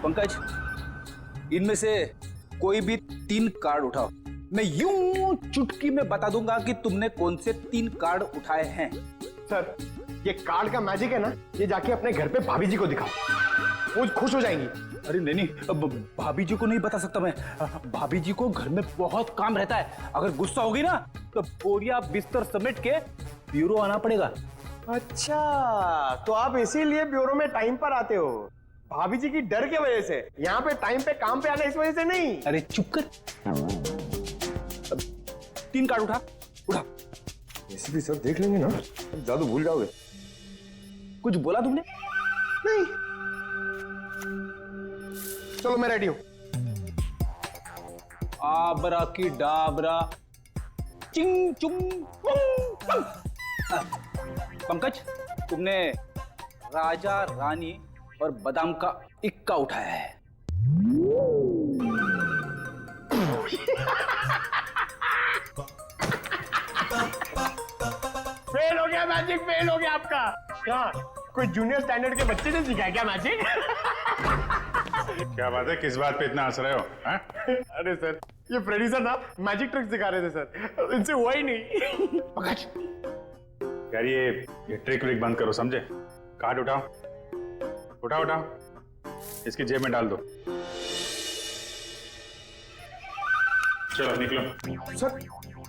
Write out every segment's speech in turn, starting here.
पंकज, इनमें से कोई भी 3 कार्ड उठाओ। मैं यूं चुटकी में बता दूंगा कि तुमने कौन से 3 कार्ड उठाए हैं। सर, ये कार्ड का मैजिक है ना, ये जाके अपने घर पे भाभी जी को दिखाओ, वो खुश हो जाएंगी। अरे नहीं, अब भाभी जी को नहीं बता सकता मैं। भाभी जी को घर में बहुत काम रहता है। अगर गुस्सा होगी ना तो बोरिया बिस्तर समेट के ब्यूरो आना पड़ेगा। अच्छा, तो आप इसीलिए ब्यूरो में टाइम पर आते हो, भाभी जी की डर की वजह से। यहाँ पे टाइम पे काम पे आना इस वजह से नहीं। अरे चुप कर। 3 कार्ड उठा। ऐसे भी सर देख लेंगे ना, जादू भूल जाओगे। कुछ बोला तुमने? नहीं। चलो मैं रेडी हूं। आबरा की डाबरा चिंग चुंग पंग। पंकज, तुमने राजा रानी और बादाम का इक्का उठाया है। फेल हो गया मैजिक, फेल हो गया आपका। क्या कोई जूनियर स्टैंडर्ड के बच्चे ने सिखाया क्या मैजिक? क्या बात है, किस बात पे इतना हंस रहे हो? अरे सर, ये फ्रेडी सर ना मैजिक ट्रिक सिखा रहे थे सर, इनसे हुआ ही नहीं। पंकज, यार ये ट्रिक व्रिक बंद करो, समझे? कार्ड उठाओ, इसकी जेब में डाल दो। चलो निकलो।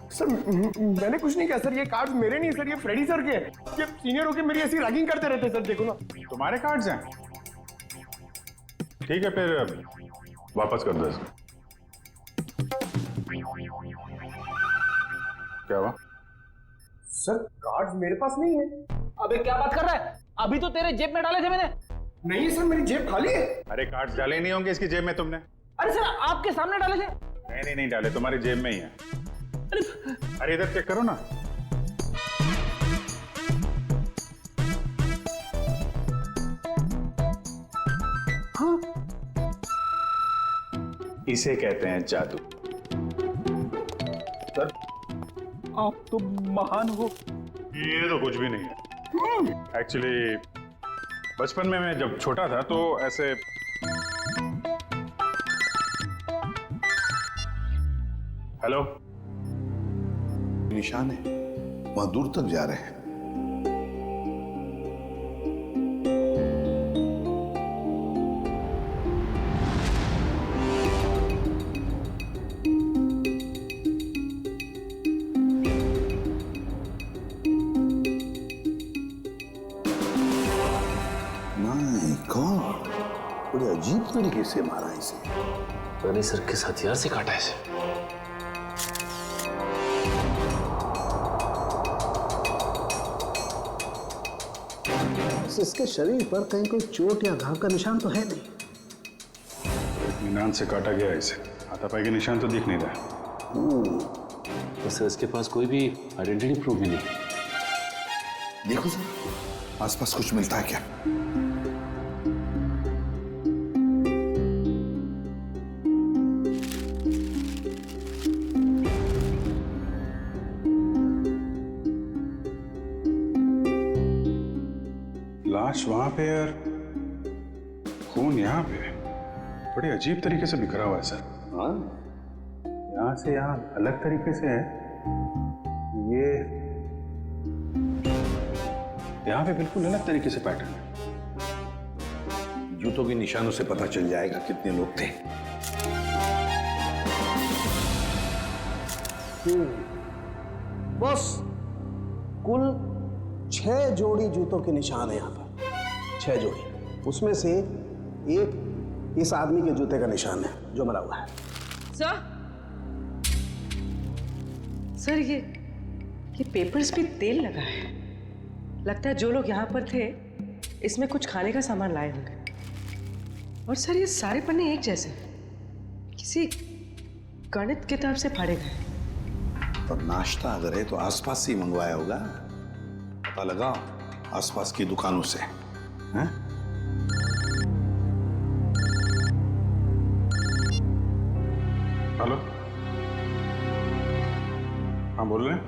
सर मैंने कुछ नहीं किया सर, ये कार्ड्स मेरे नहीं सर, ये फ्रेडी सर के हैं। ये सीनियर होके मेरी ऐसी रैगिंग करते रहते सर, देखो ना। तुम्हारे कार्ड्स हैं? ठीक है, फिर वापस कर दो इसको। क्या हुआ? सर कार्ड्स मेरे पास नहीं है। अबे क्या बात कर रहा है? अभी तो तेरे जेब में डाले थे मैंने। नहीं सर, मेरी जेब खाली है। अरे कार्ड्स डाले नहीं होंगे इसकी जेब में तुमने? अरे सर, आपके सामने डाले थे। नहीं डाले, तुम्हारी जेब में ही है। अरे इधर चेक करो ना। हाँ, इसे कहते हैं जादू। सर आप तो महान हो। ये तो कुछ भी नहीं है। एक्चुअली बचपन में मैं जब छोटा था तो ऐसे हेलो, निशान है, वहां दूर तक जा रहे हैं। माय गॉड, बड़े अजीब तरीके से मारा इसे। रानी सर किस हथियार से काटा इसे? इसके शरीर पर कहीं कोई चोट या घाव का निशान तो है नहीं। इत्मीनान से काटा गया इसे, हाथापाई के निशान तो दिख नहीं रहा। तो सर इसके पास कोई भी आइडेंटिटी प्रूफ भी नहीं। देखो सर, आसपास कुछ मिलता है क्या? लाश वहां पे और खून यहाँ पे, बड़े अजीब तरीके से बिखरा हुआ है सर। हाँ, यहाँ से यहाँ अलग तरीके से है। ये यहाँ पे बिल्कुल अलग तरीके से पैटर्न है। जूतों के निशानों से पता चल जाएगा कितने लोग थे। बस कुल 6 जोड़ी जूतों के निशान है यहाँ पर। 6 जोड़ी, उसमें से एक इस आदमी के जूते का निशान है जो मरा हुआ है। सर ये पेपर्स पे तेल लगा है। लगता है जो लोग यहाँ पर थे इसमें कुछ खाने का सामान लाए होंगे। और सर ये सारे पन्ने एक जैसे, किसी गणित किताब से फाड़े गए। और नाश्ता अगर है तो आसपास से ही मंगवाया होगा। पता लगाओ आसपास की दुकानों से। हैं? हेलो, हाँ बोल रहे हैं?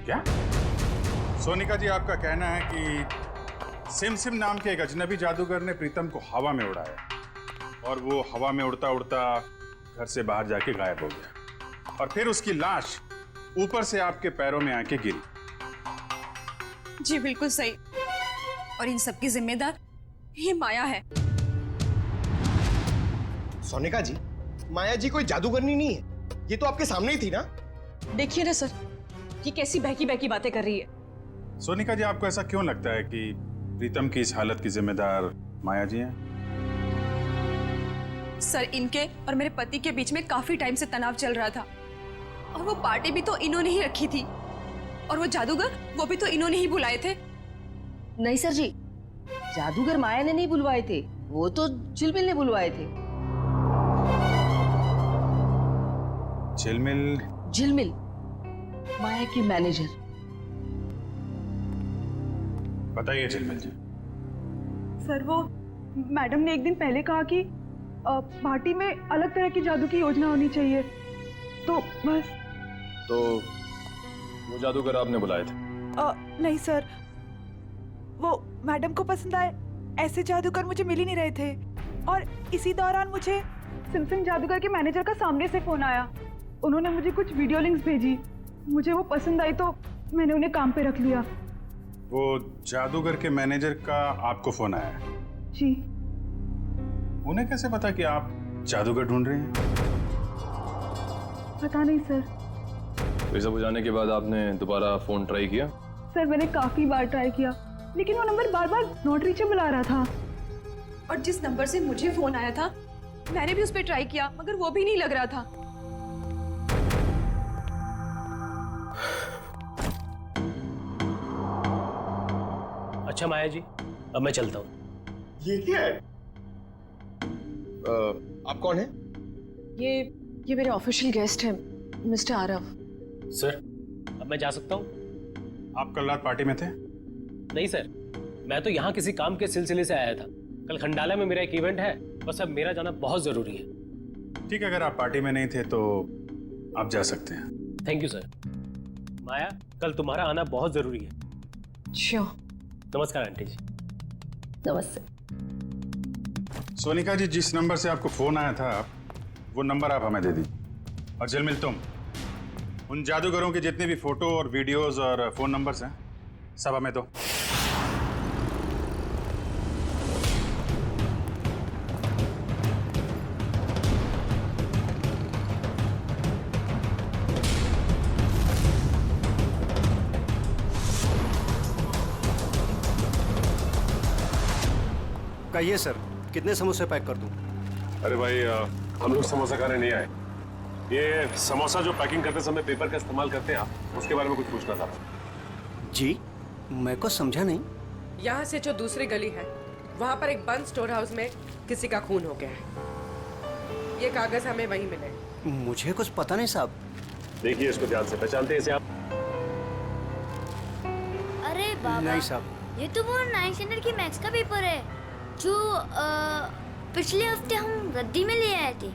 क्या? सोनिका जी, आपका कहना है कि सिम सिम नाम के एक अजनबी जादूगर ने प्रीतम को हवा में उड़ाया और वो हवा में उड़ता उड़ता घर से बाहर जाके गायब हो गया और फिर उसकी लाश ऊपर से आपके पैरों में आके गिरी। जी बिल्कुल सही। और इन सब की जिम्मेदार ये माया है। सोनिका जी, माया जी कोई जादूगरनी नहीं है, ये तो आपके सामने ही थी ना। देखिए ना सर, ये कैसी बहकी बहकी बातें कर रही है। सोनिका जी, आपको ऐसा क्यों लगता है कि प्रीतम की इस हालत की जिम्मेदार माया जी हैं? सर, इनके और मेरे पति के बीच में काफी टाइम से तनाव चल रहा था और वो पार्टी भी तो इन्होंने ही रखी थी और वो जादूगर वो भी तो इन्होंने ही बुलाए थे। नहीं सर जी, जादूगर माया ने नहीं बुलवाए थे, वो तो झिलमिल ने बुलवाए थे। झिलमिल माया की मैनेजर। बताइए झिलमिल जी। सर, वो मैडम ने एक दिन पहले कहा कि पार्टी में अलग तरह की जादू की योजना होनी चाहिए, तो बस। तो वो जादूगर आपने बुलाए थे? नहीं सर, वो मैडम को पसंद आए ऐसे जादूगर मुझे मिल ही नहीं रहे थे और इसी दौरान मुझे सिमसिम जादूगर के मैनेजर का सामने से फोन आया। उन्होंने मुझे कुछ वीडियो लिंक्स भेजी, मुझे वो पसंद आई तो मैंने उन्हें काम पे रख लिया। वो जादूगर के मैनेजर का आपको फोन आया? जी। उन्हें कैसे पता कि आप जादूगर ढूंढ रहे हैं? पता नहीं सर। तो ये सब हो जाने के बाद आपने दोबारा फोन ट्राई किया? सर, मैंने काफी बार ट्राई किया लेकिन वो नंबर बार बार नॉट रीचेबल आ रहा था। और जिस नंबर से मुझे फोन आया था मैंने भी उस पर ट्राई किया मगर वो भी नहीं लग रहा था। अच्छा माया जी, अब मैं चलता हूँ। ये क्या है? आप कौन है? ये मेरे ऑफिशियल गेस्ट हैं, मिस्टर आरव। सर, अब मैं जा सकता हूँ? आप कल रात पार्टी में थे? नहीं सर, मैं तो यहाँ किसी काम के सिलसिले से आया था। कल खंडाला में मेरा एक इवेंट है, बस अब मेरा जाना बहुत जरूरी है। ठीक है, अगर आप पार्टी में नहीं थे तो आप जा सकते हैं। Thank you sir. माया, कल तुम्हारा आना बहुत जरूरी है। श्योर। नमस्कार आंटी जी। नमस्ते। सोनिका जी, जिस नंबर से आपको फोन आया था वो नंबर आप हमें दे दीजिए। और झिलमिल, तुम उन जादूगरों के जितने भी फोटो और वीडियोस और फोन नंबर्स हैं सब हमें दो। कहिए सर, कितने समोसे पैक कर दूं? अरे भाई, हम लोग समोसा खाने नहीं आए। ये समोसा जो पैकिंग करते समय पेपर का इस्तेमाल करते हैं आप, उसके बारे में कुछ पूछना था। जी, मैं को समझा नहीं। यहाँ से जो दूसरी गली है वहाँ पर एक बंद स्टोर हाउस में किसी का खून हो गया है। ये कागज हमें वहीं मिले। मुझे कुछ पता नहीं साहब। देखिए इसको ध्यान से, पहचानते हैं इसे आप? अरे बाबा, नहीं साहब, ये तो वो 9th स्टैंडर्ड की मैथ्स का पेपर है जो पिछले हफ्ते हम रद्दी में ले आए थे।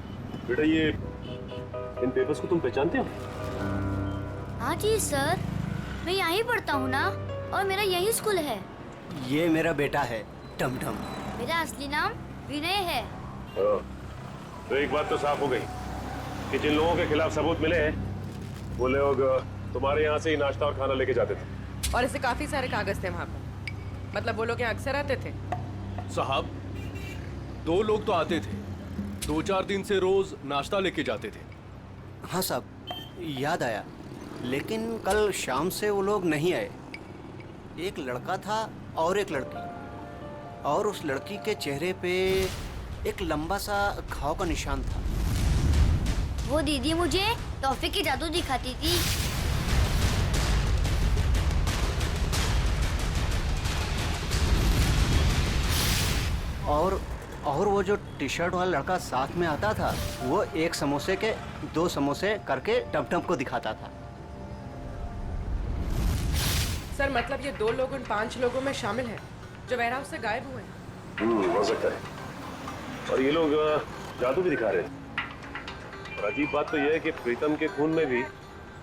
बेटा, ये इन पेपर्स को तुम पहचानते हो? हाँ जी सर, मैं यहीं पढ़ता हूँ ना और मेरा यही स्कूल है। ये मेरा बेटा है टमटम। मेरा असली नाम विनय है। तो एक बात तो साफ हो गई कि जिन लोगों के खिलाफ सबूत मिले हैं वो लोग तुम्हारे यहाँ से ही नाश्ता और खाना लेके जाते थे। और ऐसे काफी सारे कागज थे वहाँ पर। मतलब वो लोग यहाँ अक्सर आते थे? साहब, 2 लोग तो आते थे, 2-4 दिन से रोज नाश्ता लेके जाते थे। हाँ साहब, याद आया, लेकिन कल शाम से वो लोग नहीं आए। एक लड़का था और एक लड़की, और उस लड़की के चेहरे पे एक लंबा सा घाव का निशान था। वो दीदी मुझे टॉफी की जादू दिखाती थी। और वो जो टी शर्ट वाला लड़का साथ में आता था, वो एक समोसे के 2 समोसे करके टमटम को दिखाता था। सर, मतलब ये 2 लोग उन 5 लोगों में शामिल हैं जो वेयरहाउस से गायब हुए हैं। हो सकता है। और ये लोग जादू भी दिखा रहे हैं। और अजीब बात तो यह है कि प्रीतम के खून में भी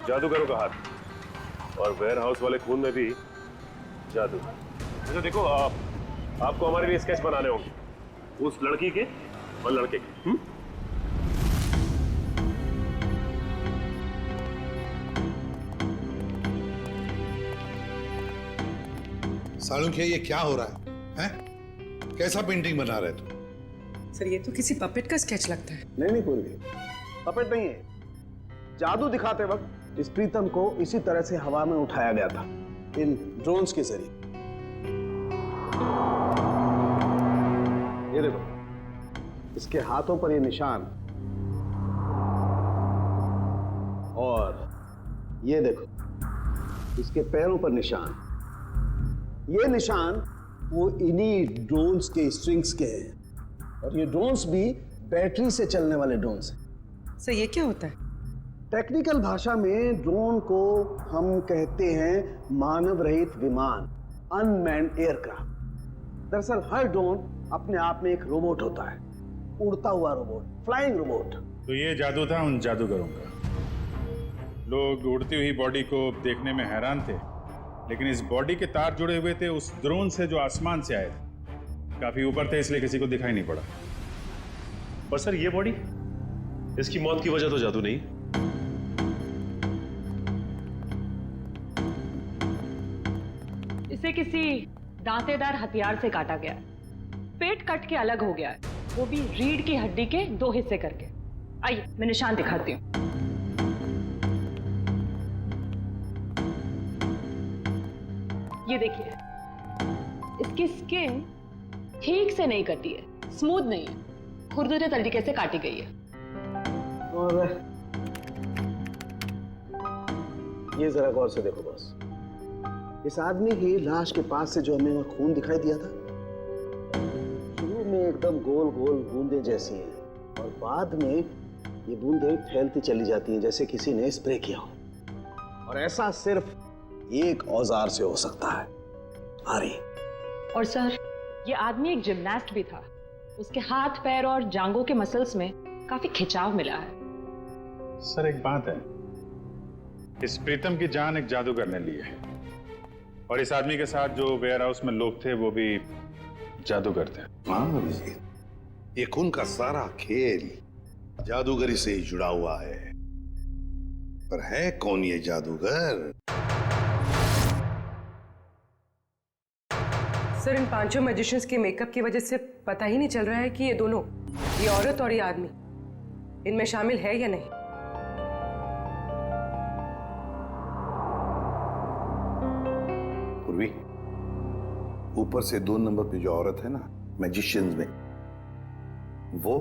जादूगरों का हाथ और वेयरहाउस वाले खून में भी जादू। अच्छा देखो, आपको हमारे लिए स्केच बनाने होंगे, उस लड़की के और लड़के के। सालुंखे, ये क्या हो रहा है? हैं? कैसा पेंटिंग बना रहे तू? सर ये तो किसी पपेट का स्केच लगता है। नहीं पूर्वी, पपेट नहीं है। जादू दिखाते वक्त इस प्रीतम को इसी तरह से हवा में उठाया गया था, इन ड्रोन्स के जरिए। ये देखो, इसके हाथों पर ये निशान, और ये देखो इसके पैरों पर निशान। ये निशान वो इन्हीं ड्रोन्स के स्ट्रिंग्स के हैं, और ये ड्रोन्स भी बैटरी से चलने वाले ड्रोन्स हैं। सर ये क्या होता है? टेक्निकल भाषा में ड्रोन को हम कहते हैं मानव रहित विमान, अनमैन्ड एयरक्राफ्ट। दरअसल हर ड्रोन अपने आप में एक रोबोट होता है, उड़ता हुआ रोबोट, फ्लाइंग रोबोट। तो ये जादू था उन जादूगरों का। लोग उड़ती हुई बॉडी को देखने में हैरान थे, लेकिन इस बॉडी के तार जुड़े हुए थे उस ड्रोन से जो आसमान से आए थे। काफी ऊपर थे, इसलिए किसी को दिखाई नहीं पड़ा। पर सर ये बॉडी, इसकी मौत की वजह तो जादू नहीं। इसे किसी दांतेदार हथियार से काटा गया है। पेट कट के अलग हो गया है, वो भी रीढ़ की हड्डी के 2 हिस्से करके। आइए मैं निशान दिखाती हूँ। ये देखिए, इसकी स्किन ठीक से नहीं कटी है, स्मूथ नहीं है, खुरदुरे तरीके से काटी गई है। और ये जरा गौर से देखो बस, इस आदमी की लाश के पास से जो हमें वहां खून दिखाई दिया था, शुरू में एकदम गोल गोल बूंदे जैसी हैं, और बाद में ये बूंदें फैलती चली जाती हैं जैसे किसी ने स्प्रे किया हो। और ऐसा सिर्फ एक औजार से हो सकता है, आरी। और सर ये आदमी एक जिम्नास्ट भी था, उसके हाथ पैर और जांघों के मसल्स में काफी खिंचाव मिला है। सर एक बात है, इस प्रीतम की जान एक जादूगर ने ली है, और इस आदमी के साथ जो वेयर हाउस में लोग थे वो भी जादूगर थे। हाँ अभिजीत, ये खून का सारा खेल जादूगरी से ही जुड़ा हुआ है। पर है कौन ये जादूगर? सर इन 5 मैजिशियंस के मेकअप की वजह से पता ही नहीं चल रहा है कि ये दोनों, ये औरत और ये आदमी, इनमें शामिल है या नहीं। पूर्वी, ऊपर से 2 नंबर पे जो औरत है ना मैजिशियंस में, वो,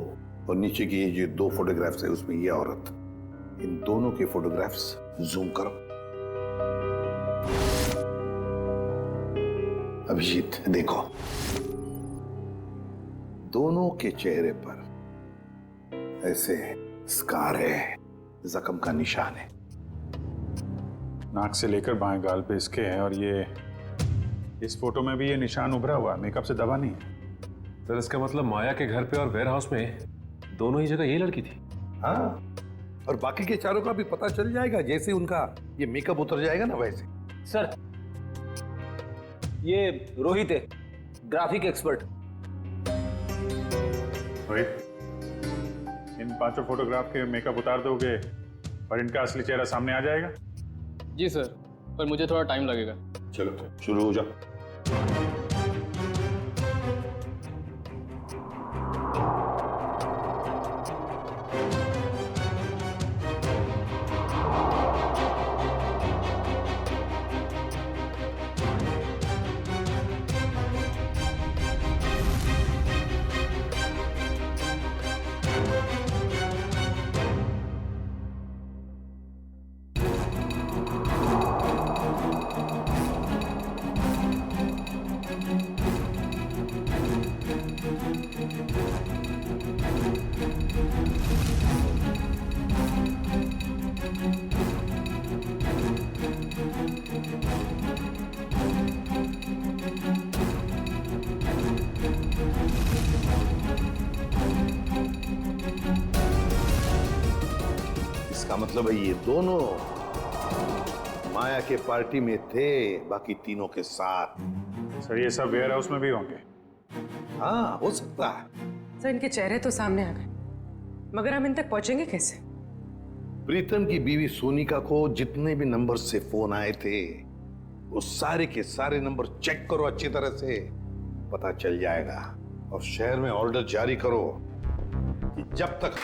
और नीचे की ये जो 2 फोटोग्राफ्स है उसमें ये औरत, इन दोनों के फोटोग्राफ्स जूम करो। अभिजीत देखो, दोनों के चेहरे पर ऐसे स्कार है, जख्म का निशान है। नाक से लेकर बाएं गाल पे इसके है, और ये इस फोटो में भी ये निशान उभरा हुआ, मेकअप से दबा नहीं है। सर इसका मतलब माया के घर पे और वेयर हाउस में दोनों ही जगह ये लड़की थी। हाँ, और बाकी के चारों का भी पता चल जाएगा जैसे उनका ये मेकअप उतर जाएगा ना वैसे। सर ये रोहित है, ग्राफिक एक्सपर्ट। रोहित, इन 5 फोटोग्राफ के मेकअप उतार दोगे और इनका असली चेहरा सामने आ जाएगा? जी सर, पर मुझे थोड़ा टाइम लगेगा। चलो शुरू हो जाओ। इसका मतलब है ये दोनों माया के पार्टी में थे, बाकी तीनों के साथ। सर ये सब वेयर हाउस में भी होंगे? हाँ, हो सकता है। सर इनके चेहरे तो सामने आ गए, मगर हम इन तक पहुंचेंगे कैसे? प्रीतम की बीवी सोनिका को जितने भी नंबर से फोन आए थे वो सारे के सारे नंबर चेक करो अच्छी तरह से, पता चल जाएगा। और शहर में ऑर्डर जारी करो कि जब तक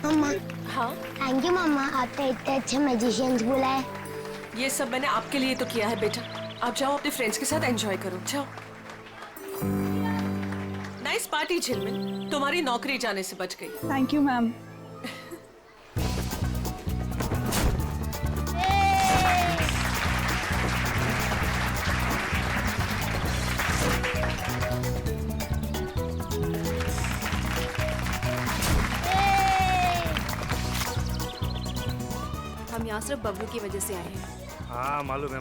मम्मा। हाँ थैंक यू मम्मा, आपने इतने अच्छे मैजिशियंस बुलाए। ये सब मैंने आपके लिए तो किया है बेटा। आप जाओ अपने फ्रेंड्स के साथ एंजॉय करो, जाओ। नाइस पार्टी झिलमिल, तुम्हारी नौकरी जाने से बच गई। Thank you ma'am. हम यहाँ सिर्फ बबलू की वजह से आए हैं। हाँ मालूम है।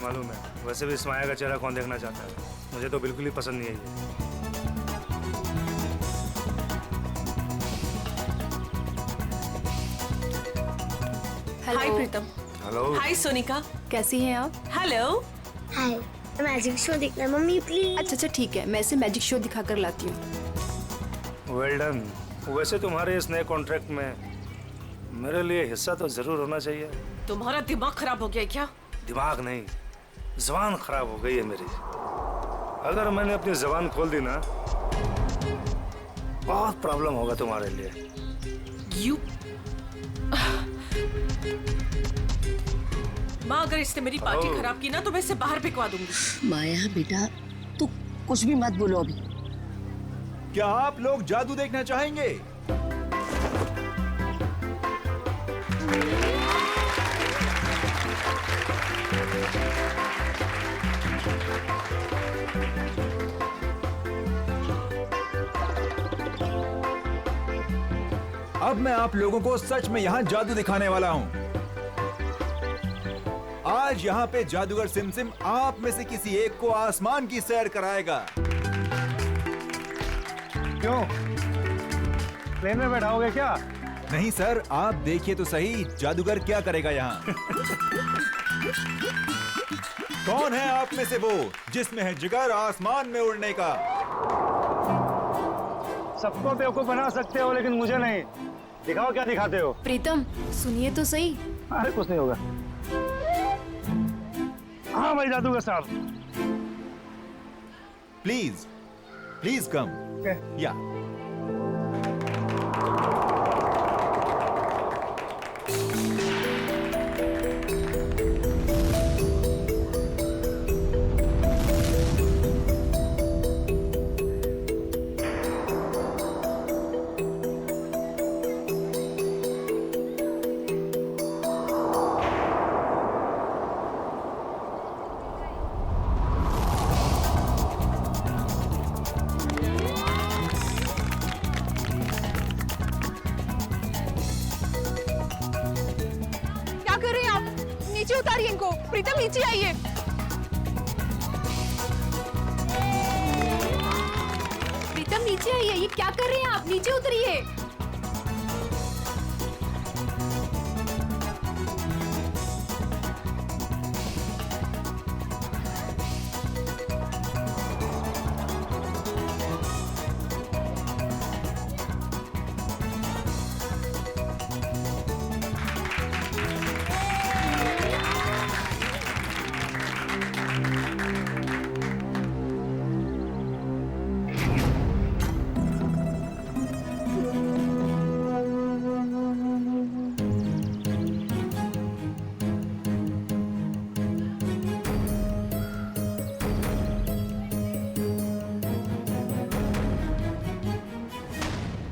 वैसे भी इस माया का चेहरा कौन देखना चाहता है? मुझे तो बिल्कुल ही पसंद नहीं है ये। हाय प्रीतम। हेलो। हाय सोनिका। कैसी हैं आप? हेलो। हाय, मैजिक शो देखना मम्मी प्लीज। अच्छा ठीक है, मैं इसे मैजिक शो दिखा कर लाती हूँ। Well done. वैसे तुम्हारे इस नए कॉन्ट्रैक्ट में मेरे लिए हिस्सा तो जरूर होना चाहिए। तुम्हारा दिमाग खराब हो गया है क्या? दिमाग नहीं, जबान खराब हो गई है मेरी। अगर मैंने अपनी जबान खोल दी ना, बहुत प्रॉब्लम होगा तुम्हारे लिए। यू माँ, अगर इसने मेरी पार्टी खराब की ना तो मैं इसे बाहर भिजवा दूंगी। माया बेटा, तू कुछ भी मत बोलो अभी। क्या आप लोग जादू देखना चाहेंगे? अब मैं आप लोगों को सच में यहाँ जादू दिखाने वाला हूँ। आज यहाँ पे जादूगर सिमसिम आप में से किसी एक को आसमान की सैर कराएगा। क्यों? प्लेन में बैठाओगे क्या? नहीं सर, आप देखिए तो सही जादूगर क्या करेगा यहाँ। कौन है आप में से वो जिसमें है जिगर आसमान में उड़ने का? सबको बेवकूफ बना सकते हो लेकिन मुझे नहीं। दिखाओ क्या दिखाते हो। प्रीतम सुनिए तो सही। अरे कुछ नहीं होगा। हाँ भाई जादूगर साहब। Please come. या नीचे उतारिए इनको। प्रीतम नीचे आइए। प्रीतम नीचे आइए, ये क्या कर रहे हैं आप? नीचे उतरिए।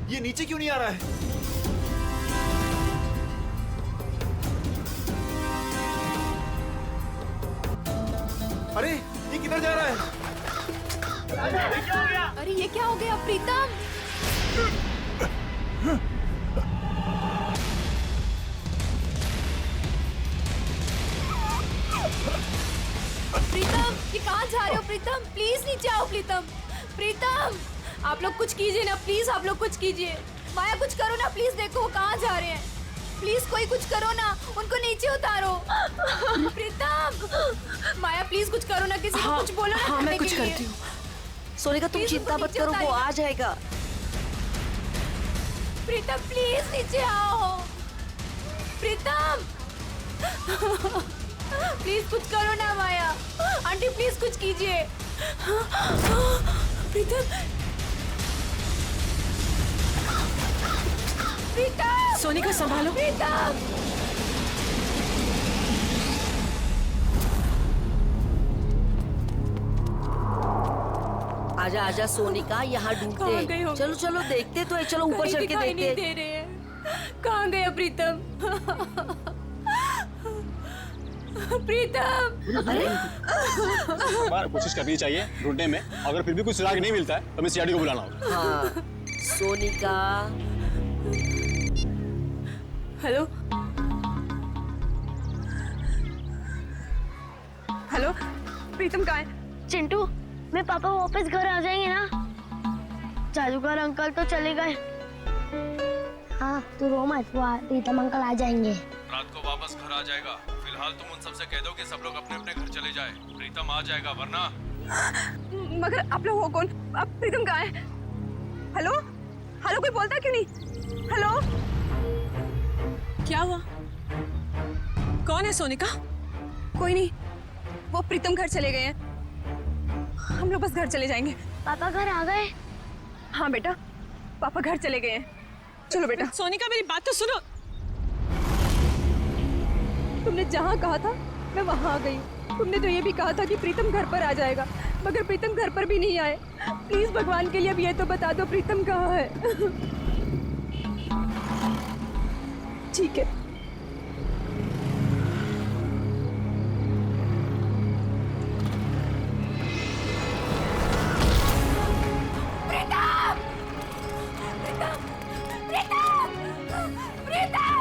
ये नीचे क्यों नहीं आ रहा है? अरे ये किधर जा रहा है? अरे ये क्या हो गया प्रीतम? प्रीतम ये कहाँ जा रहे हो प्रीतम? प्लीज नीचे आओ प्रीतम। प्रीतम आप लोग कुछ कीजिए ना प्लीज, आप लोग कुछ कीजिए। माया कुछ करो ना प्लीज, देखो वो कहाँ जा रहे हैं। प्लीज कोई कुछ करो ना, उनको नीचे उतारो। प्रीतम माया प्लीज कुछ करो ना, किसी को कुछ बोलो ना। हाँ मैं कुछ करती हूँ। सोनिका तुम चिंता मत करो, वो आ जाएगा। प्रीतम प्लीज नीचे आओ। प्रीतम प्लीज कुछ करो ना माया। आंटी प्लीज कुछ कीजिए। प्रीतम प्रीतम सोनिका संभालो। प्रीतम आजा आजा सोनिका, यहाँ ढूंढते। चलो चलो देखते तो है, चलो ऊपर चढ़ के देखते। नहीं दे रहे हैं। कहाँ गया प्रीतम? प्रीतम बार कोशिश करनी चाहिए ढूंढने में, अगर फिर भी कुछ सुराग नहीं मिलता है तो हमें सीआईडी को बुलाना होगा। हाँ सोनिका। हेलो हेलो प्रीतम कहाँ है? चिंटू मैं पापा वापस घर आ जाएंगे ना? जादूगर अंकल तो चले गए। हाँ तू रो मत, प्रीतम अंकल आ जाएंगे। रात को वापस घर आ जाएगा। फिलहाल तुम उन सबसे कह दो कि सब लोग अपने अपने घर चले जाए। प्रीतम आ जाएगा वरना। मगर आप लोग हो कौन? अब प्रीतम कहाँ है? हेलो हेलो कोई बोलता क्यों नहीं? हेलो क्या हुआ? कौन है सोनिका? कोई नहीं, वो प्रीतम घर चले गए हैं। हम लोग बस घर चले जाएंगे। पापा घर आ गए? हाँ बेटा पापा घर चले गए हैं। चलो बेटा। सोनिका मेरी बात तो सुनो। तुमने जहाँ कहा था मैं वहाँ आ गई। तुमने तो ये भी कहा था कि प्रीतम घर पर आ जाएगा, मगर प्रीतम घर पर भी नहीं आए। प्लीज भगवान के लिए अब ये तो बता दो प्रीतम कहाँ है। ठीक है। प्रीतम प्रीतम प्रीतम प्रीतम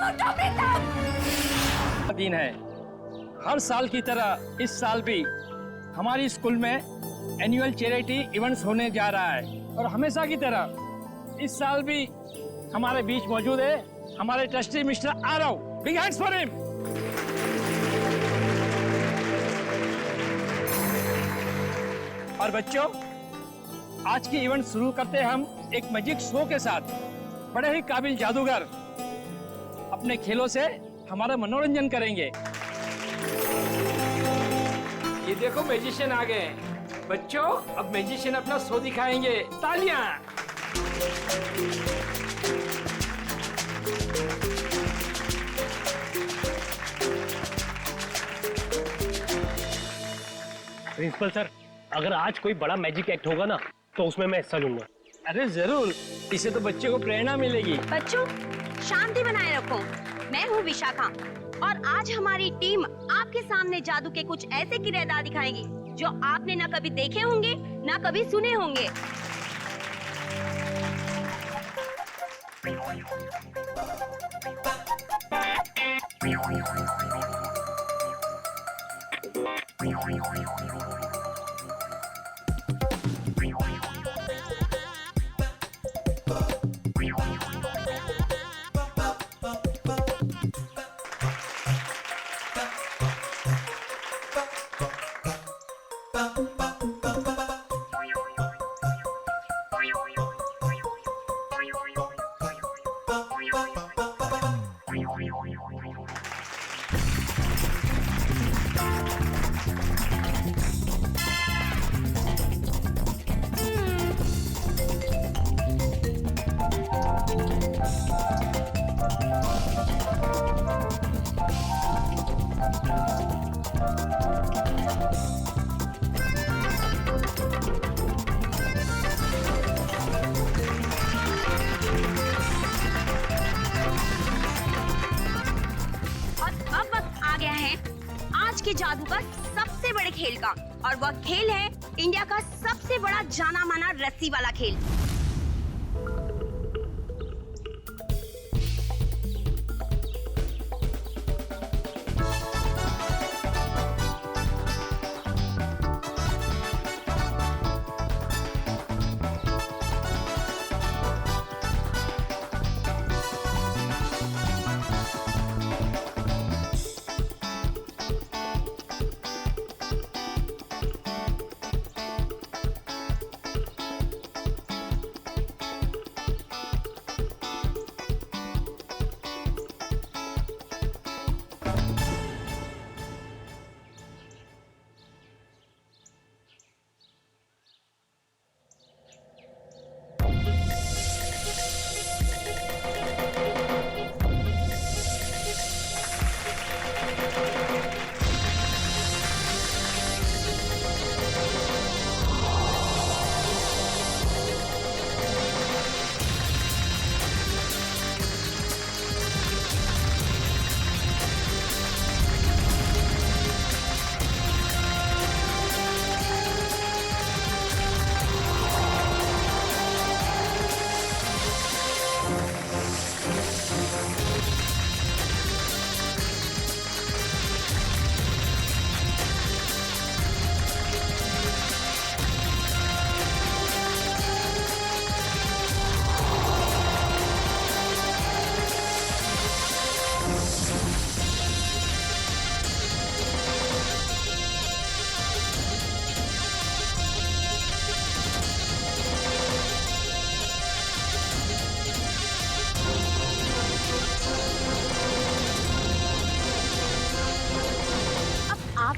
उठो प्रीतम। दिन है, हर साल की तरह इस साल भी हमारी स्कूल में एनुअल चैरिटी इवेंट्स होने जा रहा है और हमेशा की तरह इस साल भी हमारे बीच मौजूद है हमारे trustee mister Aarav. Big hands for him. और बच्चों आज की इवेंट शुरू करते हैं हम एक मैजिक शो के साथ। बड़े ही काबिल जादूगर अपने खेलों से हमारा मनोरंजन करेंगे। ये देखो मैजिशियन आ गए। बच्चों अब मैजिशियन अपना शो दिखाएंगे। तालियां। प्रिंसिपल सर अगर आज कोई बड़ा मैजिक एक्ट होगा ना तो उसमें मैं हिस्सा लूंगा। अरे जरूर, इससे तो बच्चे को प्रेरणा मिलेगी। बच्चों शांति बनाए रखो। मैं हूँ विशाखा और आज हमारी टीम आपके सामने जादू के कुछ ऐसे किरदार दिखाएगी जो आपने ना कभी देखे होंगे ना कभी सुने होंगे। के जादू का सबसे सबसे बड़े खेल का, और वह खेल है इंडिया का सबसे बड़ा जाना माना रस्सी वाला खेल।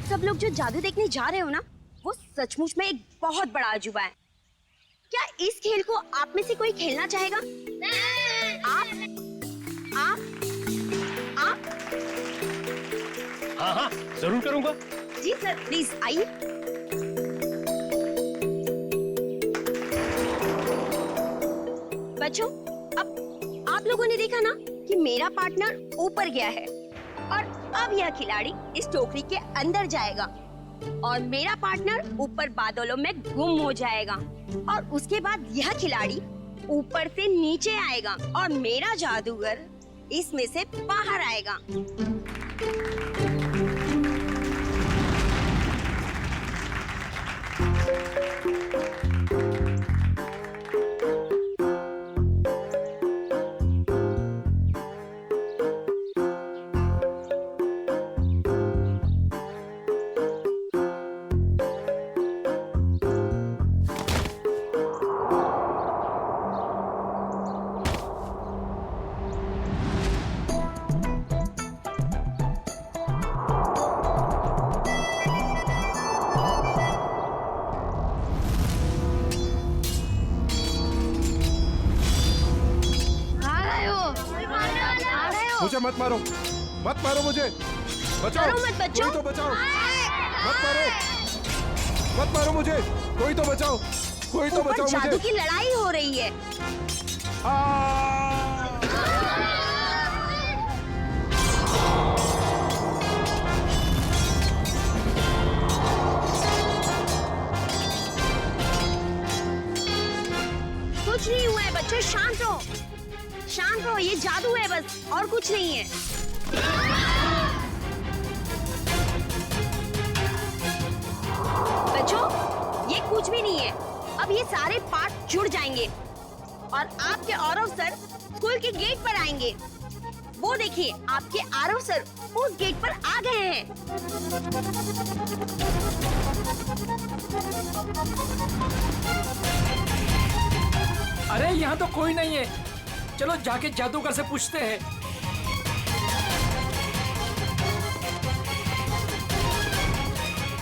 सब लोग जो जादू देखने जा रहे हो ना, वो सचमुच में एक बहुत बड़ा अजूबा है। क्या इस खेल को आप में से कोई खेलना चाहेगा? आप? हाँ हाँ जरूर करूंगा। जी सर, प्लीज आइए। बच्चों, अब आप लोगों ने देखा ना कि मेरा पार्टनर ऊपर गया है और अब यह खिलाड़ी इस टोकरी के अंदर जाएगा और मेरा पार्टनर ऊपर बादलों में गुम हो जाएगा और उसके बाद यह खिलाड़ी ऊपर से नीचे आएगा और मेरा जादूगर इसमें से बाहर आएगा। मुझे मत मारो, मत मारो मुझे, बचाओ, मत बच्चों, कोई तो बचाओ, मत मारो, मत मारो मुझे, कोई तो बचाओ, कोई तो बचाओ मुझे। जादू की लड़ाई हो रही है। कुछ नहीं हुआ है बच्चों, शांत रहो, शांत रहो, ये जादू है बस, और कुछ नहीं है। बच्चों, ये कुछ भी नहीं है। अब ये सारे पार्ट जुड़ जाएंगे और आपके आरव सर स्कूल के गेट पर आएंगे। वो देखिए, आपके आरव सर उस गेट पर आ गए हैं। अरे यहाँ तो कोई नहीं है, चलो जाके जादूगर से पूछते हैं।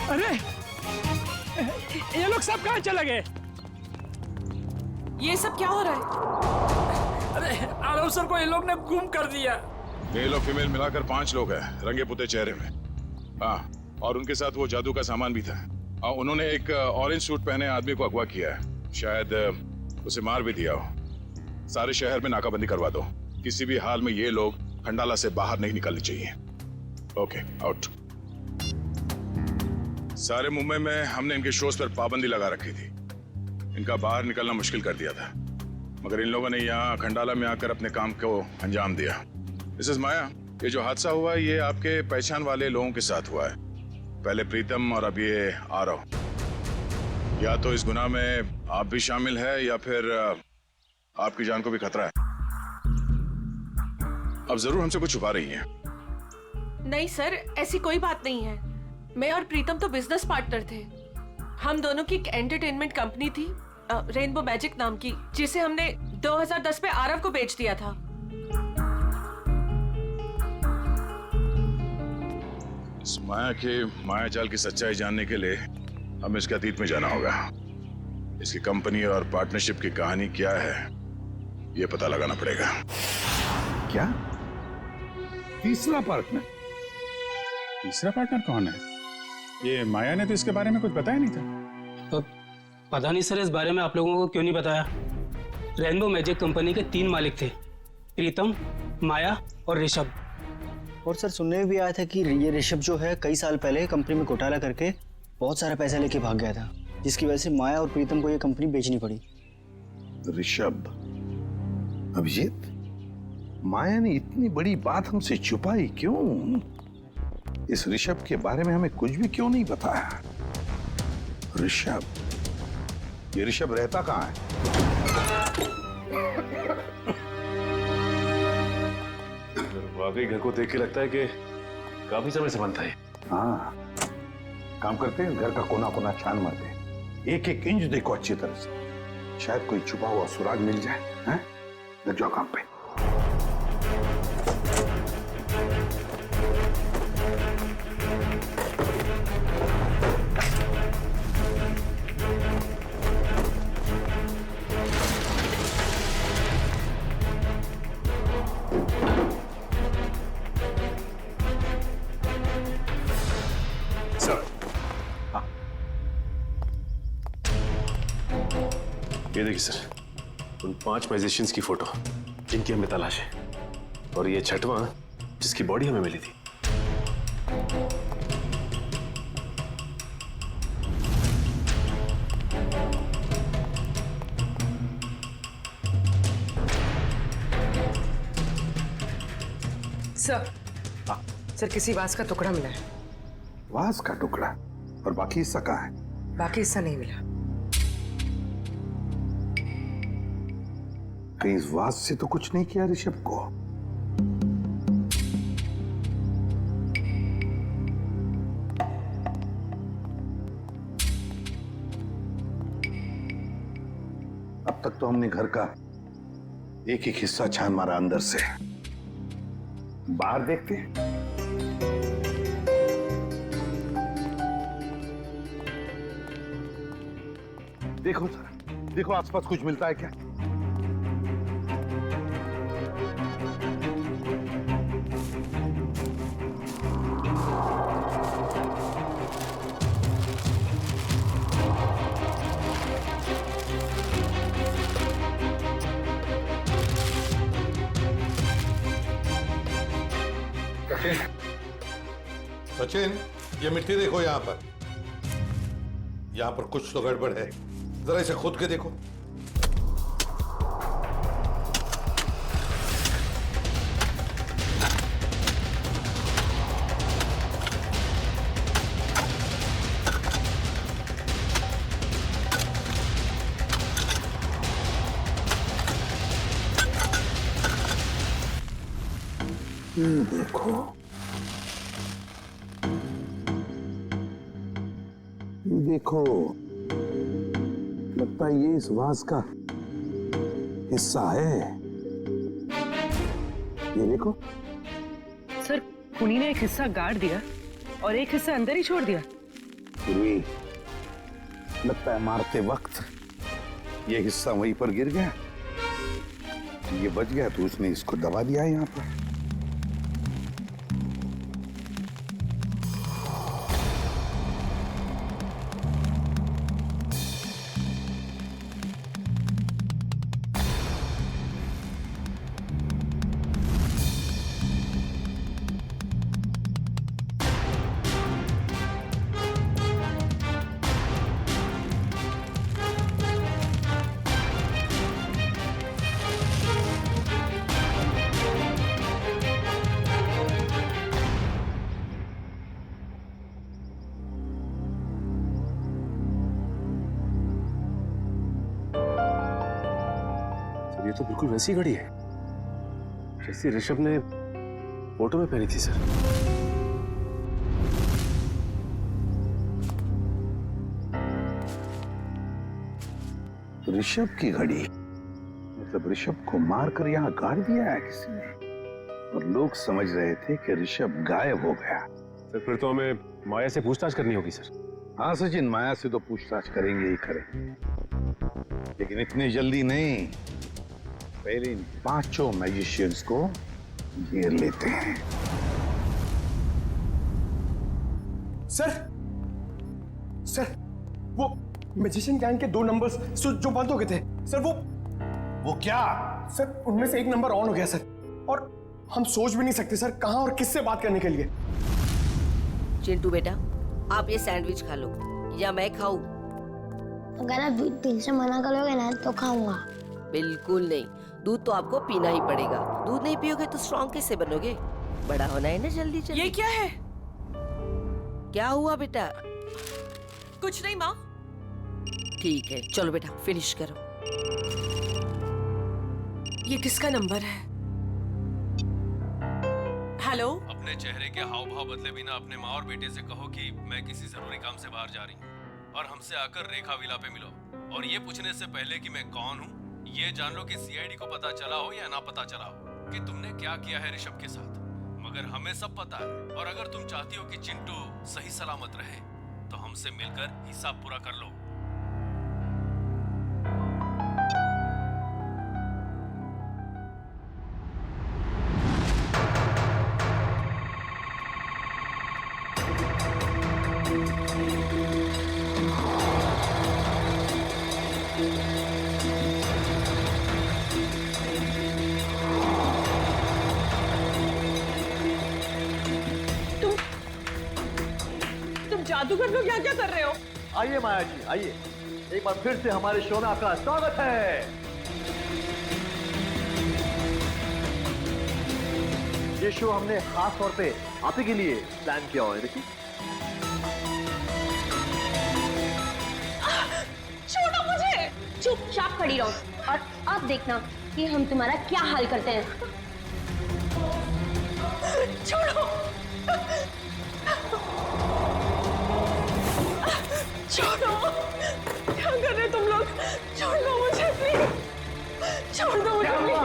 अरे ये लोग सब कहाँ चले गए? ये सब क्या हो रहा है? अरे आरव सर को ये लोग ने गुम कर दिया। मेल और फीमेल मिलाकर 5 लोग हैं, रंगे पुते चेहरे में। हाँ, और उनके साथ वो जादू का सामान भी था। उन्होंने एक ऑरेंज सूट पहने आदमी को अगवा किया है, शायद उसे मार भी दिया हो। सारे शहर में नाकाबंदी करवा दो, किसी भी हाल में ये लोग खंडाला से बाहर नहीं निकलने चाहिए। Okay, out. सारे मुंबई में हमने इनके शोज पर पाबंदी लगा रखी थी। इनका बाहर निकलना मुश्किल कर दिया था, मगर इन लोगों ने यहाँ खंडाला में आकर अपने काम को अंजाम दिया। मिसेस माया, ये जो हादसा हुआ है ये आपके पहचान वाले लोगों के साथ हुआ है। पहले प्रीतम और अब ये आरव। या तो इस गुनाह में आप भी शामिल है या फिर आपकी जान को भी खतरा है। अब जरूर हमसे कुछ छुपा रही हैं। नहीं सर, ऐसी कोई बात नहीं है। मैं और प्रीतम तो बिजनेस पार्टनर थे। हम दोनों की एक एंटरटेनमेंट कंपनी थी रेनबो मैजिक नाम की, जिसे हमने 2010 में आरव को बेच दिया था। इस माया के मायाजाल की सच्चाई जानने के लिए हमें इसके अतीत में जाना होगा। इसकी कंपनी और पार्टनरशिप की कहानी क्या है ये पता लगाना पड़ेगा। क्या? तीसरा पार्टनर? तीसरा पार्टनर कौन है? ये माया ने तो इसके बारे में कुछ बताया नहीं था। पता नहीं सर, इस बारे में आप लोगों को क्यों नहीं बताया। रेनबो मैजिक कंपनी के 3 मालिक थे, प्रीतम, माया और ऋषभ। और सर सुनने में भी आया था कि ये ऋषभ जो है कई साल पहले कंपनी में घोटाला करके बहुत सारा पैसा लेके भाग गया था, जिसकी वजह से माया और प्रीतम को ये कंपनी बेचनी पड़ी। ऋषभ, अभिजीत, माया ने इतनी बड़ी बात हमसे छुपाई क्यों? इस ऋषभ के बारे में हमें कुछ भी क्यों नहीं बताया? ऋषभ, ये ऋषभ रहता कहाँ है? वाकई घर को देख के लगता है कि काफी समय से बनता है। हाँ, काम करते हैं, घर का कोना कोना छान मारते हैं, एक एक इंच देखो अच्छी तरह से, शायद कोई छुपा हुआ सुराग मिल जाए। हैं? लग जाओ काम पे। ये देखिए सर, उन 5 मैजिशियंस की फोटो जिनकी हमें तलाश है, और ये 6वां जिसकी बॉडी हमें मिली थी। सर किसी वास का टुकड़ा मिला है। वास का टुकड़ा? और बाकी हिस्सा कहाँ है? बाकी हिस्सा नहीं मिला। कहीं इस वास से तो कुछ नहीं किया ऋषभ को? अब तक तो हमने घर का एक एक हिस्सा छान मारा अंदर से। बाहर देखते हैं। देखो सर, देखो आसपास कुछ मिलता है क्या? सचिन, ये मिट्टी देखो यहाँ पर। यहाँ पर कुछ तो गड़बड़ है, जरा इसे खोद के देखो। देखो, देखो, लगता है ये इस वास का हिस्सा है। ये देखो सर, खूनी ने एक हिस्सा गाड़ दिया और एक हिस्सा अंदर ही छोड़ दिया। पूर्वी, लगता है मारते वक्त ये हिस्सा वहीं पर गिर गया, ये बच गया तो उसने इसको दबा दिया यहाँ पर। तो बिल्कुल वैसी घड़ी है जैसी ऋषभ ने फोटो में पहनी थी सर। ऋषभ की घड़ी? मतलब ऋषभ को मारकर यहाँ गाड़ दिया है किसी ने, और लोग समझ रहे थे कि ऋषभ गायब हो गया। सर फिर तो हमें माया से पूछताछ करनी होगी सर। हाँ सचिन, माया से तो पूछताछ करेंगे ही करेंगे, लेकिन इतनी जल्दी नहीं। पहले इन 5 मैजिशियंस को घेर लेते हैं। सर वो मैजिशियन गैंग के 2 नंबर्स जो बंद हो गए थे सर, वो क्या सर? उनमें से एक नंबर ऑन हो गया सर, और हम सोच भी नहीं सकते सर कहां और किससे बात करने के लिए। चिंटू बेटा, आप ये सैंडविच खा लो या मैं खाऊं? अगर आप दूध दिल से मना करोगे ना तो खाऊंगा। बिल्कुल नहीं, दूध तो आपको पीना ही पड़ेगा। दूध नहीं पियोगे तो स्ट्रॉन्ग कैसे बनोगे? बड़ा होना है ना जल्दी जल्दी। ये क्या है? क्या हुआ बेटा? कुछ नहीं माँ। ठीक है, चलो बेटा फिनिश करो। ये किसका नंबर है? हेलो। अपने चेहरे के हाव भाव बदले बिना अपने माँ और बेटे से कहो कि मैं किसी जरूरी काम से बाहर जा रही हूँ, और हमसे आकर रेखा विला पे मिलो। और ये पूछने से पहले कि मैं कौन हूँ, ये जान लो कि सीआईडी को पता चला हो या ना पता चला हो कि तुमने क्या किया है ऋषभ के साथ, मगर हमें सब पता है। और अगर तुम चाहती हो कि चिंटू सही सलामत रहे तो हमसे मिलकर हिसाब पूरा कर लो। जादूगर लोग यहाँ क्या कर रहे हो? आइए माया जी, आइए। एक बार फिर से हमारे शो में आपका स्वागत है। ये शो हमने खास तौर पे आप ही के लिए प्लान किया हुआ है। देखिए, छोड़ो मुझे। चुपचाप खड़ी रहो और अब देखना कि हम तुम्हारा क्या हाल करते हैं। छोड़ो। छोड़ो, क्या कर रहे तुम लोग? छोड़ दो मुझे प्लीज, छोड़ दो मुझे प्लीज।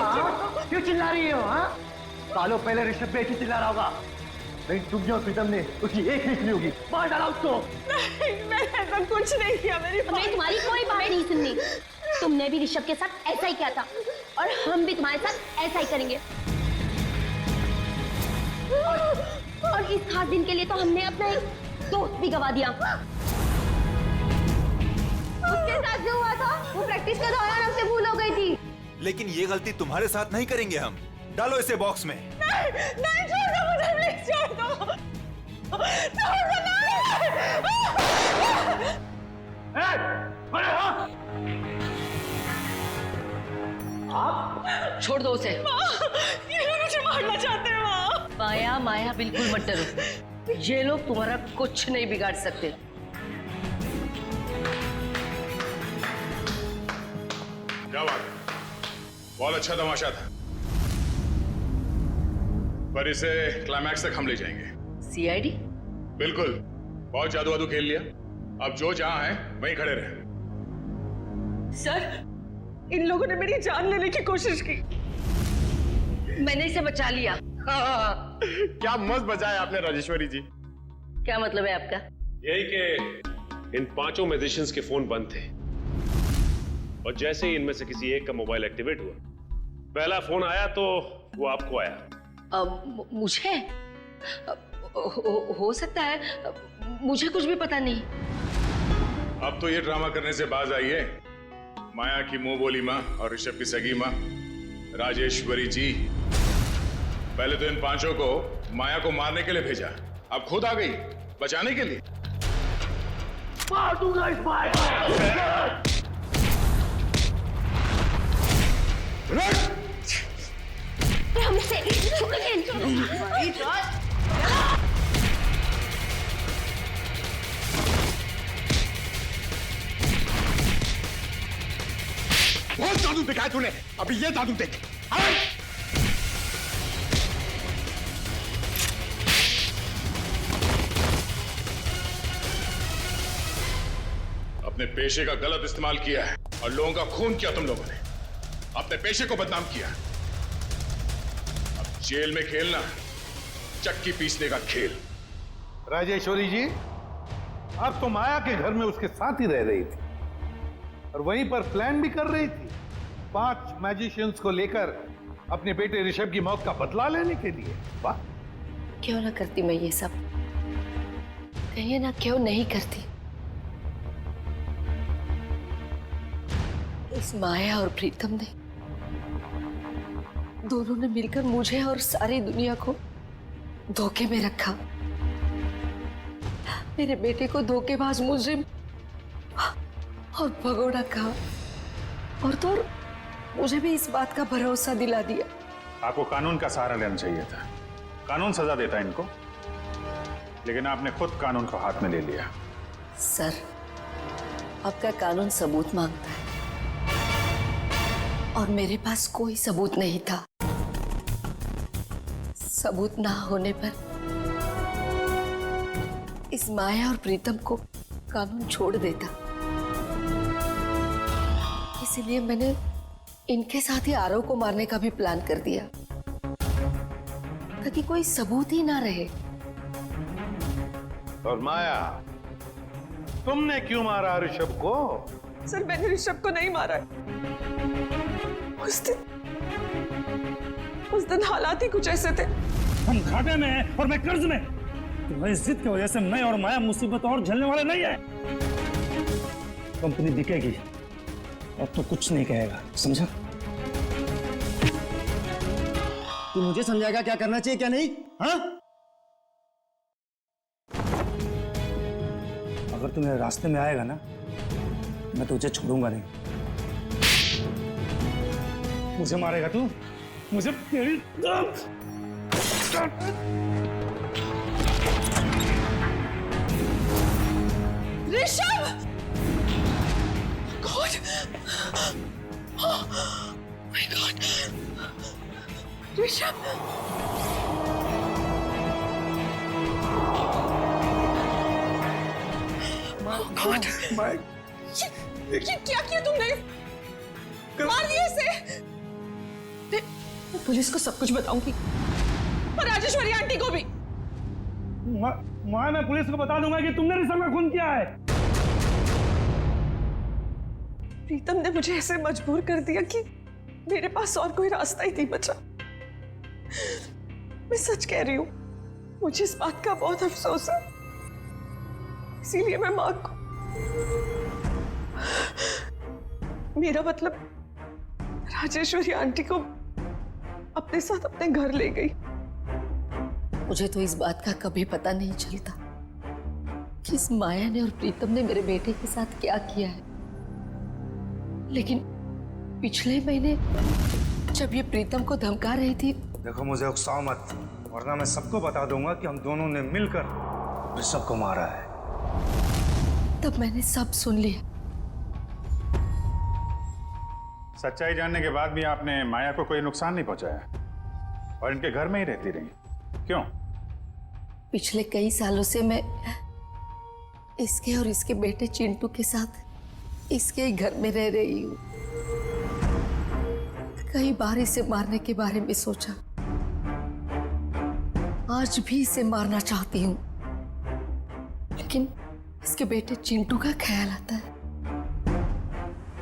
क्यों चिल्ला रही हो? हाँ, सालों पहले ऋषभ पे चिल्ला रहा होगा, नहीं तुमने और प्रीतम ने उसकी एक लिख ली होगी। मार डाला उसको। नहीं, मैंने ऐसा कुछ नहीं किया। मेरी हमें तुम्हारी कोई बात नहीं सुननी। तुमने भी ऋषभ के साथ ऐसा ही किया था और हम भी तुम्हारे साथ ऐसा ही करेंगे। और इस खास दिन के लिए तो हमने अपना एक दोस्त भी गवा दिया। उसके साथ जो हुआ था वो प्रैक्टिस के दौरान हमसे भूल हो गई थी। लेकिन ये गलती तुम्हारे साथ नहीं करेंगे हम। डालो इसे बॉक्स में। नहीं, छोड़ दो मुझे प्लीज, छोड़ दो। छोड़ दो आप छोड़ दो उसे। ये लोग मुझे मारना चाहते हैं माँ। माया माया बिल्कुल मत डरो, ये लोग तुम्हारा कुछ नहीं बिगाड़ सकते। क्या बात है, बहुत अच्छा तमाशा था, पर इसे क्लाइमैक्स तक हम ले जाएंगे। सीआईडी? बिल्कुल, बहुत जादू वादू खेल लिया, अब जो जहां है वहीं खड़े रहे। सर, इन लोगों ने मेरी जान लेने की कोशिश की। मैंने इसे बचा लिया। क्या मस्त बचाया आपने राजेश्वरी जी। क्या मतलब है आपका? यही कि इन 5 मैजिशियंस के फोन बंद थे, और जैसे ही इनमें से किसी एक का मोबाइल एक्टिवेट हुआ, पहला फोन आया तो वो आपको आया। मुझे हो सकता है, मुझे कुछ भी पता नहीं। अब तो ये ड्रामा करने से बाज आई है। माया की मुंह बोली माँ और ऋषभ की सगी माँ राजेश्वरी जी। पहले तो इन 5 को माया को मारने के लिए भेजा, अब खुद आ गई बचाने के लिए। मार दूंगा इस भाई को। हमसे बहुत जादू दिखाया तूने? अभी ये जादू देख। अरे! अपने पेशे का गलत इस्तेमाल किया है और लोगों का खून किया तुम लोगों ने। अपने पेशे को बदनाम किया। अब जेल में खेलना चक्की पीसने का खेल। राजेश्वरी जी, आप तो माया के घर में उसके साथ ही रह रही थी और वहीं पर प्लान भी कर रही थी 5 मैजिशियंस को लेकर अपने बेटे ऋषभ की मौत का बदला लेने के लिए। वाह! क्यों ना करती मैं ये सब? कहिए ना, क्यों नहीं करती? इस माया और प्रीतम ने, दोनों ने मिलकर मुझे और सारी दुनिया को धोखे में रखा। मेरे बेटे को धोखेबाज मुजरिम और भगोड़ा कहा और तो और मुझे भी इस बात का भरोसा दिला दिया। आपको कानून का सहारा लेना चाहिए था। कानून सजा देता है इनको, लेकिन आपने खुद कानून को हाथ में ले लिया। सर, आपका कानून सबूत मांगता है और मेरे पास कोई सबूत नहीं था। सबूत ना होने पर इस माया और प्रीतम को कानून छोड़ देता। इसलिए मैंने इनके साथ ही आरव को मारने का भी प्लान कर दिया ताकि कोई सबूत ही ना रहे। और माया, तुमने क्यों मारा ऋषभ को? सर, मैंने ऋषभ को नहीं मारा है। उस दिन हालात ही कुछ ऐसे थे। हम घाटे में हैं और मैं कर्ज में। तुम्हारी जिद की वजह से मैं और माया मुसीबत और झेलने वाले नहीं है। कंपनी बिकेगी, अब तो कुछ नहीं कहेगा, समझा? तू मुझे समझाएगा क्या करना चाहिए क्या नहीं? हाँ? अगर तू मेरे रास्ते में आएगा ना, मैं तुझे छोड़ूंगा नहीं। मुझे मारेगा तू? मुझे तेरी Rishabh! God! Oh my God! Rishabh! God! ये क्या किया तुमने? मार दिया इसे? मैं पुलिस को सब कुछ बताऊंगी और राजेश्वरी आंटी को भी। मैं पुलिस को बता दूंगा कि तुमने ऋषभ का खून किया है। प्रीतम ने मुझे ऐसे मजबूर कर दिया कि मेरे पास और कोई रास्ता ही नहीं बचा। मैं सच कह रही हूं, मुझे इस बात का बहुत अफसोस है। इसीलिए मैं मां को, मेरा मतलब राजेश्वरी आंटी को अपने साथ अपने घर ले गई। मुझे तो इस बात का कभी पता नहीं चलता कि इस माया ने और प्रीतम ने मेरे बेटे के साथ क्या किया है। लेकिन पिछले महीने जब ये प्रीतम को धमका रही थी। देखो, मुझे उकसाओ मत, वरना मैं सबको बता दूंगा कि हम दोनों ने मिलकर ऋषभ को मारा है। तब मैंने सब सुन लिया। सच्चाई जानने के बाद भी आपने माया को कोई नुकसान नहीं पहुंचाया और इनके घर में ही रहती रही, क्यों? पिछले कई सालों से मैं इसके और इसके बेटे चिंटू के साथ इसके ही घर में रह रही हूँ। कई बार इसे मारने के बारे में सोचा, आज भी इसे मारना चाहती हूँ, लेकिन इसके बेटे चिंटू का ख्याल आता है।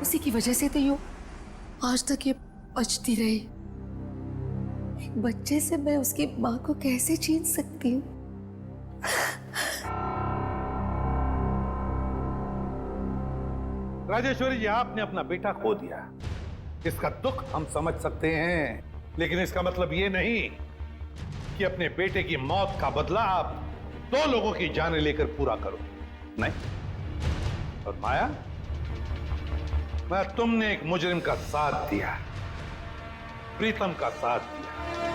उसी की वजह से तो यूं आज तक ये बचती रही। एक बच्चे से मैं उसकी माँ को कैसे छीन सकती हूँ? राजेश्वरी जी, आपने अपना बेटा खो दिया। इसका दुख हम समझ सकते हैं, लेकिन इसका मतलब ये नहीं कि अपने बेटे की मौत का बदला आप 2 लोगों की जानें लेकर पूरा करो। नहीं। और माया, मैं तुमने एक मुजरिम का साथ दिया, प्रीतम का साथ दिया।